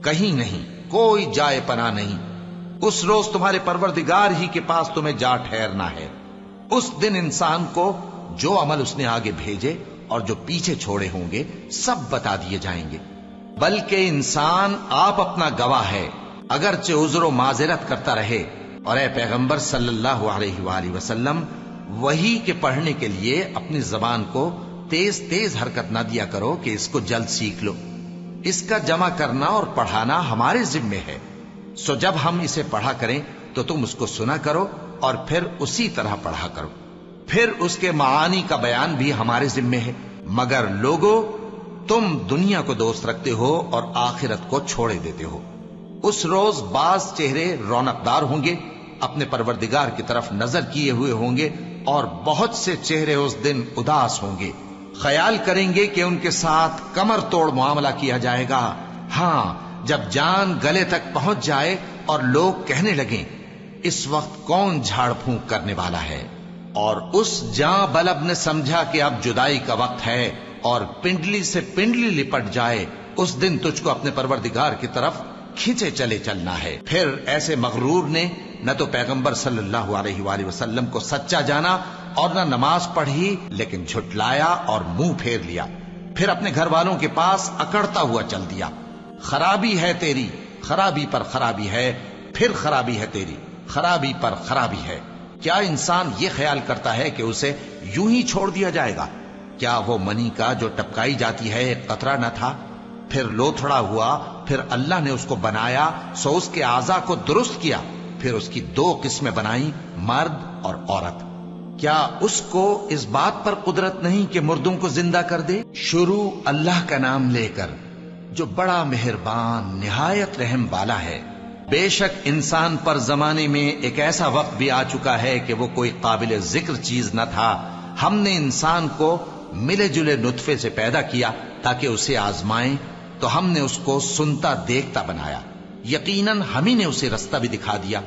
کہیں نہیں، کوئی جائے پناہ نہیں۔ اس روز تمہارے پروردگار ہی کے پاس تمہیں جا ٹھہرنا ہے۔ اس دن انسان کو جو عمل اس نے آگے بھیجے اور جو پیچھے چھوڑے ہوں گے سب بتا دیے جائیں گے۔ بلکہ انسان آپ اپنا گواہ ہے، اگرچہ عذر و معذرت کرتا رہے۔ اور اے پیغمبر صلی اللہ علیہ وآلہ وسلم، وحی کے پڑھنے کے لیے اپنی زبان کو تیز تیز حرکت نہ دیا کرو کہ اس کو جلد سیکھ لو۔ اس کا جمع کرنا اور پڑھانا ہمارے ذمے ہے۔ سو جب ہم اسے پڑھا کریں تو تم اس کو سنا کرو اور پھر اسی طرح پڑھا کرو۔ پھر اس کے معانی کا بیان بھی ہمارے ذمے ہے۔ مگر لوگو، تم دنیا کو دوست رکھتے ہو اور آخرت کو چھوڑے دیتے ہو۔ اس روز بعض چہرے رونقدار ہوں گے، اپنے پروردگار کی طرف نظر کیے ہوئے ہوں گے، اور بہت سے چہرے اس دن اداس ہوں گے، خیال کریں گے کہ ان کے ساتھ کمر توڑ معاملہ کیا جائے گا۔ ہاں، جب جان گلے تک پہنچ جائے اور لوگ کہنے لگیں اس وقت کون جھاڑ پھونک کرنے والا ہے، اور اس جاں بلب نے سمجھا کہ اب جدائی کا وقت ہے اور پنڈلی سے پنڈلی لپٹ جائے، اس دن تجھ کو اپنے پروردگار کی طرف کھینچے چلے چلنا ہے۔ پھر ایسے مغرور نے نہ تو پیغمبر صلی اللہ علیہ وآلہ وسلم کو سچا جانا اور نہ نماز پڑھی، لیکن جھٹلایا اور منہ پھیر لیا، پھر اپنے گھر والوں کے پاس اکڑتا ہوا چل دیا۔ خرابی ہے تیری، خرابی پر خرابی ہے، پھر خرابی ہے تیری، خرابی پر خرابی ہے۔ کیا انسان یہ خیال کرتا ہے کہ اسے یوں ہی چھوڑ دیا جائے گا؟ کیا وہ منی کا جو ٹپکائی جاتی ہے ایک قطرہ نہ تھا، پھر لوتھڑا ہوا، پھر اللہ نے اس کو بنایا، سو اس کے اعضاء کو درست کیا، پھر اس کی دو قسمیں بنائیں، مرد اور عورت۔ کیا اس کو اس بات پر قدرت نہیں کہ مردوں کو زندہ کر دے؟ شروع اللہ کا نام لے کر جو بڑا مہربان نہایت رحم والا ہے۔ بے شک انسان پر زمانے میں ایک ایسا وقت بھی آ چکا ہے کہ وہ کوئی قابل ذکر چیز نہ تھا۔ ہم نے انسان کو ملے جلے نطفے سے پیدا کیا تاکہ اسے آزمائیں، تو ہم نے اس کو سنتا دیکھتا بنایا، یقیناً ہم ہی نے اسے رستہ بھی دکھا دیا۔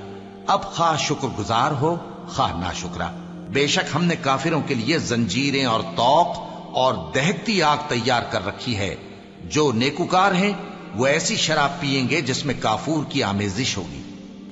اب خواہ شکر گزار ہو خواہ ناشکرا۔ بے شک ہم نے کافروں کے لیے زنجیریں اور طوق اور دہکتی آگ تیار کر رکھی ہے۔ جو نیکوکار ہیں وہ ایسی شراب پیئیں گے جس میں کافور کی آمیزش ہوگی۔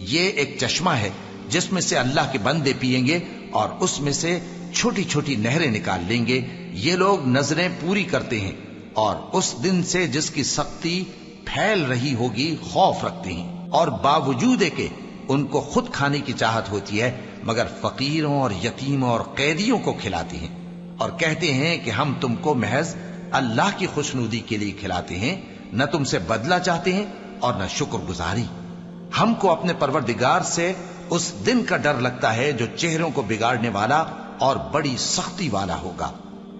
یہ ایک چشمہ ہے جس میں سے اللہ کے بندے پیئیں گے اور اس میں سے چھوٹی چھوٹی نہریں نکال لیں گے۔ یہ لوگ نظریں پوری کرتے ہیں اور اس دن سے جس کی سختی پھیل رہی ہوگی خوف رکھتے ہیں، اور باوجود کہ ان کو خود کھانے کی چاہت ہوتی ہے مگر فقیروں اور یتیموں اور قیدیوں کو کھلاتے ہیں، اور کہتے ہیں کہ ہم تم کو محض اللہ کی خوشنودی کے لیے کھلاتے ہیں، نہ تم سے بدلہ چاہتے ہیں اور نہ شکر گزاری۔ ہم کو اپنے پروردگار سے اس دن کا ڈر لگتا ہے جو چہروں کو بگاڑنے والا اور بڑی سختی والا ہوگا۔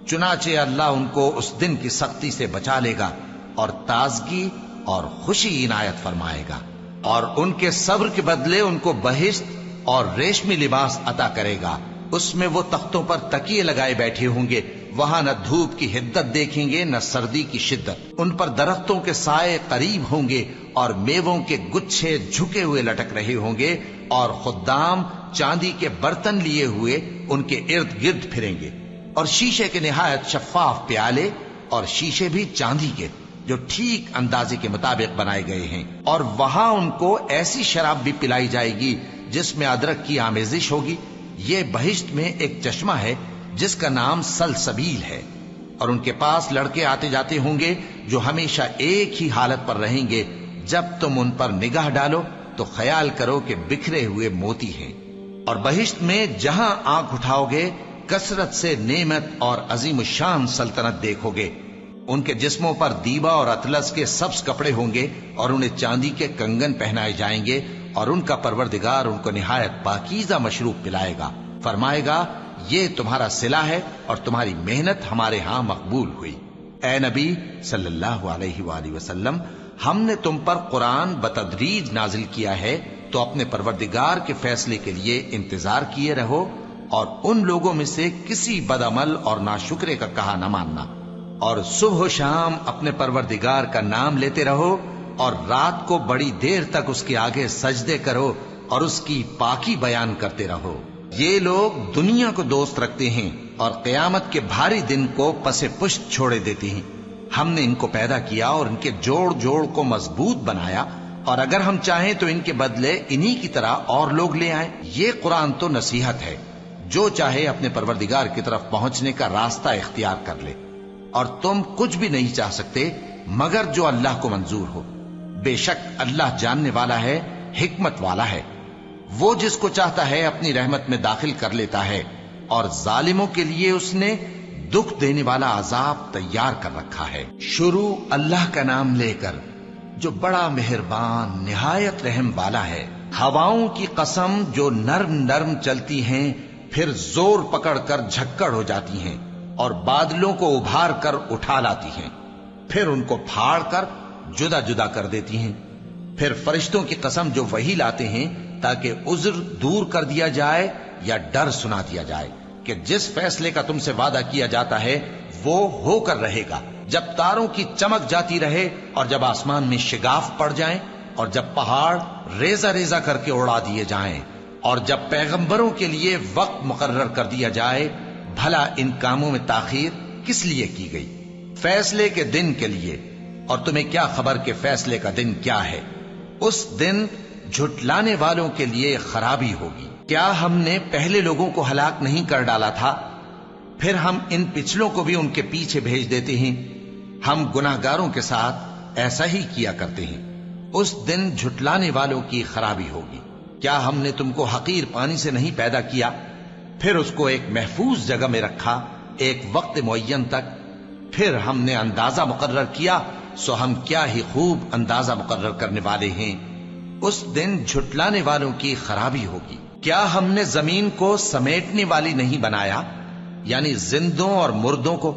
چنانچہ اللہ ان کو اس دن کی سختی سے بچا لے گا اور تازگی اور خوشی عنایت فرمائے گا، اور ان کے صبر کے بدلے ان کو بہشت اور ریشمی لباس عطا کرے گا۔ اس میں وہ تختوں پر تکیے لگائے بیٹھے ہوں گے، وہاں نہ دھوپ کی حدت دیکھیں گے نہ سردی کی شدت۔ ان پر درختوں کے سائے قریب ہوں گے اور میووں کے گچھے جھکے ہوئے لٹک رہے ہوں گے، اور خدام چاندی کے برتن لیے ہوئے ان کے ارد گرد پھریں گے، اور شیشے کے نہایت شفاف پیالے اور شیشے بھی چاندی کے، جو ٹھیک اندازے کے مطابق بنائے گئے ہیں، اور وہاں ان کو ایسی شراب بھی پلائی جائے گی جس میں ادرک کی آمیزش ہوگی۔ یہ بہشت میں ایک چشمہ ہے جس کا نام سلسبیل ہے، اور ان کے پاس لڑکے آتے جاتے ہوں گے جو ہمیشہ ایک ہی حالت پر رہیں گے۔ جب تم ان پر نگاہ ڈالو تو خیال کرو کہ بکھرے ہوئے موتی ہیں۔ اور بہشت میں جہاں آنکھ اٹھاؤ گے کثرت سے نعمت اور عظیم الشان سلطنت دیکھو گے۔ ان کے جسموں پر دیبا اور اطلس کے سبز کپڑے ہوں گے، اور انہیں چاندی کے کنگن پہنائے جائیں گے، اور ان کا پروردگار ان کو نہایت پاکیزہ مشروب پلائے گا، فرمائے گا یہ تمہارا صلہ ہے اور تمہاری محنت ہمارے ہاں مقبول ہوئی۔ اے نبی صلی اللہ علیہ وآلہ وسلم، ہم نے تم پر قرآن بتدریج نازل کیا ہے، تو اپنے پروردگار کے فیصلے کے لیے انتظار کیے رہو، اور ان لوگوں میں سے کسی بدعمل اور ناشکرے کا کہا نہ ماننا، اور صبح و شام اپنے پروردگار کا نام لیتے رہو، اور رات کو بڑی دیر تک اس کے آگے سجدے کرو اور اس کی پاکی بیان کرتے رہو۔ یہ لوگ دنیا کو دوست رکھتے ہیں اور قیامت کے بھاری دن کو پس پشت چھوڑے دیتے ہیں۔ ہم نے ان کو پیدا کیا اور ان کے جوڑ جوڑ کو مضبوط بنایا، اور اگر ہم چاہیں تو ان کے بدلے انہی کی طرح اور لوگ لے آئیں۔ یہ قرآن تو نصیحت ہے، جو چاہے اپنے پروردگار کی طرف پہنچنے کا راستہ اختیار کر لے، اور تم کچھ بھی نہیں چاہ سکتے مگر جو اللہ کو منظور ہو۔ بے شک اللہ جاننے والا ہے، حکمت والا ہے۔ وہ جس کو چاہتا ہے اپنی رحمت میں داخل کر لیتا ہے، اور ظالموں کے لیے اس نے دکھ دینے والا عذاب تیار کر رکھا ہے۔ شروع اللہ کا نام لے کر جو بڑا مہربان نہایت رحم والا ہے۔ ہواؤں کی قسم جو نرم نرم چلتی ہیں پھر زور پکڑ کر جھکڑ ہو جاتی ہیں، اور بادلوں کو ابھار کر اٹھا لاتی ہیں، پھر ان کو پھاڑ کر جدا جدا کر دیتی ہیں۔ پھر فرشتوں کی قسم جو وحی لاتے ہیں تاکہ عذر دور کر دیا جائے یا ڈر سنا دیا جائے کہ جس فیصلے کا تم سے وعدہ کیا جاتا ہے وہ ہو کر رہے گا، جب تاروں کی چمک جاتی رہے، اور جب آسمان میں شگاف پڑ جائیں، اور جب پہاڑ ریزہ ریزہ کر کے اڑا دیے جائیں، اور جب پیغمبروں کے لیے وقت مقرر کر دیا جائے۔ بھلا ان کاموں میں تاخیر کس لیے کی گئی؟ فیصلے کے دن کے لیے، اور تمہیں کیا خبر کہ فیصلے کا دن کیا ہے؟ اس دن جھٹلانے والوں کے لیے خرابی ہوگی۔ کیا ہم نے پہلے لوگوں کو ہلاک نہیں کر ڈالا تھا؟ پھر ہم ان پچھلوں کو بھی ان کے پیچھے بھیج دیتے ہیں۔ ہم گناہگاروں کے ساتھ ایسا ہی کیا کرتے ہیں۔ اس دن جھٹلانے والوں کی خرابی ہوگی۔ کیا ہم نے تم کو حقیر پانی سے نہیں پیدا کیا، پھر اس کو ایک محفوظ جگہ میں رکھا ایک وقت معین تک، پھر ہم نے اندازہ مقرر کیا، سو ہم کیا ہی خوب اندازہ مقرر کرنے والے ہیں۔ اس دن جھٹلانے والوں کی خرابی ہوگی۔ کیا ہم نے زمین کو سمیٹنے والی نہیں بنایا، یعنی زندوں اور مردوں کو،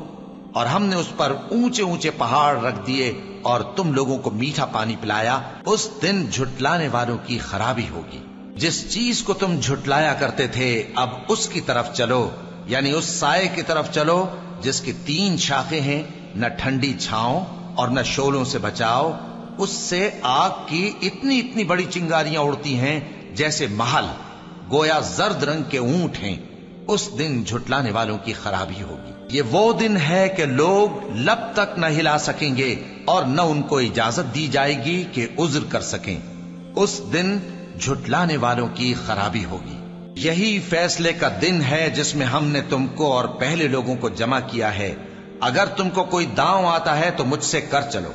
اور ہم نے اس پر اونچے اونچے پہاڑ رکھ دیے اور تم لوگوں کو میٹھا پانی پلایا۔ اس دن جھٹلانے والوں کی خرابی ہوگی۔ جس چیز کو تم جھٹلایا کرتے تھے اب اس کی طرف چلو، یعنی اس سائے کی طرف چلو جس کی 3 شاخیں ہیں، نہ ٹھنڈی چھاؤں اور نہ شعلوں سے بچاؤ۔ اس سے آگ کی اتنی اتنی بڑی چنگاریاں اڑتی ہیں جیسے محل، گویا زرد رنگ کے اونٹ ہیں۔ اس دن جھٹلانے والوں کی خرابی ہوگی۔ یہ وہ دن ہے کہ لوگ لب تک نہ ہلا سکیں گے اور نہ ان کو اجازت دی جائے گی کہ عذر کر سکیں۔ اس دن جھٹلانے والوں کی خرابی ہوگی۔ یہی فیصلے کا دن ہے جس میں ہم نے تم کو اور پہلے لوگوں کو جمع کیا ہے۔ اگر تم کو کوئی داؤں آتا ہے تو مجھ سے کر چلو۔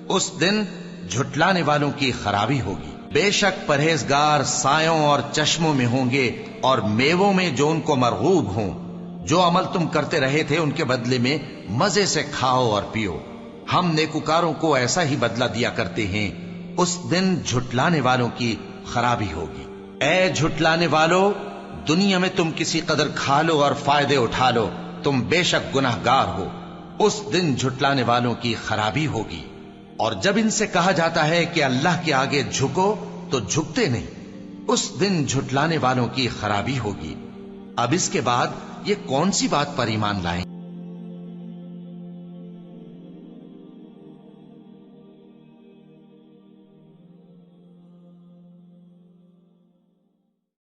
اس دن جھٹلانے والوں کی خرابی ہوگی۔ بے شک پرہیزگار سایوں اور چشموں میں ہوں گے اور میووں میں جو ان کو مرغوب ہوں۔ جو عمل تم کرتے رہے تھے ان کے بدلے میں مزے سے کھاؤ اور پیو۔ ہم نیکوکاروں کو ایسا ہی بدلہ دیا کرتے ہیں۔ اس دن جھٹلانے والوں کی خرابی ہوگی۔ اے جھٹلانے والو، دنیا میں تم کسی قدر کھا لو اور فائدے اٹھا لو، تم بے شک گناہگار ہو۔ اس دن جھٹلانے والوں کی خرابی ہوگی۔ اور جب ان سے کہا جاتا ہے کہ اللہ کے آگے جھکو تو جھکتے نہیں۔ اس دن جھٹلانے والوں کی خرابی ہوگی۔ اب اس کے بعد یہ کون سی بات پر ایمان لائیں؟